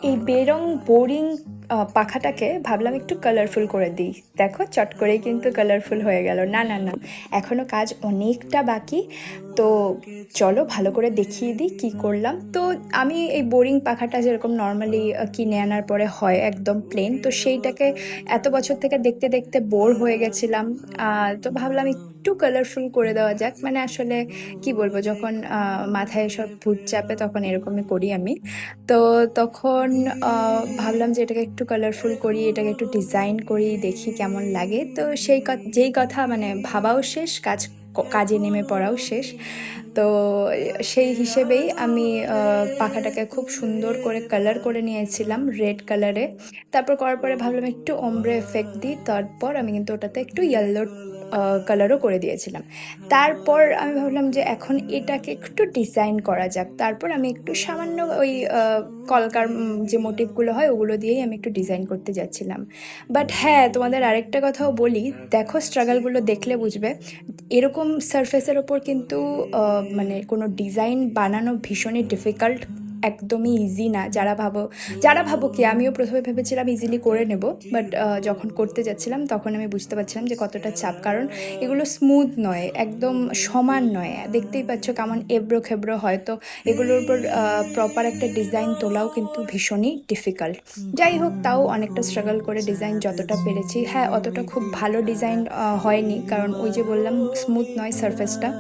এই বেরং বোরিং পাখাটাকে ভাবলাম একটু কালারফুল করে দিই। দেখো চট করেই কিন্তু কালারফুল হয়ে গেল। না না না, এখনও কাজ অনেকটা বাকি। তো চলো ভালো করে দেখিয়ে দিই কী করলাম। তো আমি এই বোরিং পাখাটা যেরকম নর্মালি কিনে আনার পরে হয় একদম প্লেন, তো সেইটাকে এত বছর থেকে দেখতে দেখতে বোর হয়ে গেছিলাম। তো ভাবলাম একটু কালারফুল করে দেওয়া যাক। মানে আসলে কি বলবো, যখন মাথায় সব ভূত চাপে তখন এরকমই করি আমি। তো তখন ভাবলাম যে এটাকে একটু কালারফুল করি, এটাকে একটু ডিজাইন করি, দেখি কেমন লাগে। তো যেই কথা মানে ভাবাও শেষ, কাজে নেমে পড়াও শেষ। তো সেই হিসেবেই আমি পাখাটাকে খুব সুন্দর করে কালার করে নিয়েছিলাম রেড কালারে। তারপর করার পরে ভাবলাম একটু ওমব্রে এফেক্ট দিই, তারপর আমি কিন্তু ওটাতে একটু ইয়েলো কালারও করে দিয়েছিলাম। তারপর আমি ভাবলাম যে এখন এটাকে একটু ডিজাইন করা যাক। তারপর আমি একটু সামান্য ওই কলকার যে মোটিভগুলো হয় ওগুলো দিয়েই আমি একটু ডিজাইন করতে যাচ্ছিলাম। বাট হ্যাঁ, তোমাদের আরেকটা কথাও বলি, দেখো স্ট্রাগলগুলো দেখলে বুঝবে এরকম সারফেসের ওপর কিন্তু মানে কোনো ডিজাইন বানানো ভীষণই ডিফিকাল্ট, একদমই ইজি না। যারা ভাবো কি, আমিও প্রথমে ভেবেছিলাম ইজিলি করে নেব, বাট যখন করতে যাচ্ছিলাম তখন আমি বুঝতে পারছিলাম যে কতটা চাপ। কারণ এগুলো স্মুথ নয়, একদম সমান নয়, দেখতেই পাচ্ছ কেমন এবড়ো খেবড়ো হয়। তো এগুলোর উপর প্রপার একটা ডিজাইন তোলাও কিন্তু ভীষণই ডিফিকাল্ট। যাই হোক, তাও অনেকটা স্ট্রাগল করে ডিজাইন যতটা পেরেছি। হ্যাঁ, অতটা খুব ভালো ডিজাইন হয়নি, কারণ ওই যে বললাম স্মুথ নয় সারফেসটা,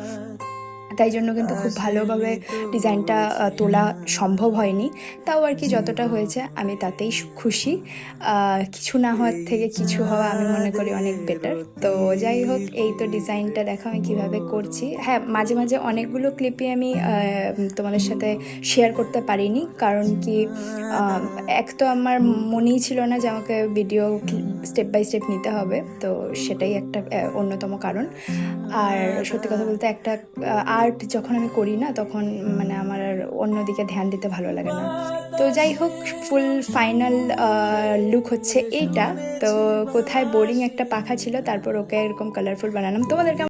তাই জন্য কিন্তু খুব ভালোভাবে ডিজাইনটা তোলা সম্ভব হয়নি। তাও আর কি যতটা হয়েছে আমি তাতেই খুশি। কিছু না হওয়ার থেকে কিছু হওয়া আমি মনে করি অনেক বেটার। তো যাই হোক, এই তো ডিজাইনটা দেখো আমি কীভাবে করছি। হ্যাঁ, মাঝে মাঝে অনেকগুলো ক্লিপই আমি তোমাদের সাথে শেয়ার করতে পারিনি, কারণ কি এক তো আমার মনেই ছিল না যে আমাকে ভিডিও স্টেপ বাই স্টেপ নিতে হবে, তো সেটাই একটা অন্যতম কারণ। আর সত্যি কথা বলতে একটা আর্ট যখন আমি করি না, তখন মানে আমার আর অন্যদিকে ধ্যান দিতে ভালো লাগে না। তো যাই হোক, ফুল ফাইনাল লুক হচ্ছে এইটা। তো কোথায় বোরিং একটা পাখা ছিল, তারপর ওকে এরকম কালারফুল বানালাম। তোমাদেরকে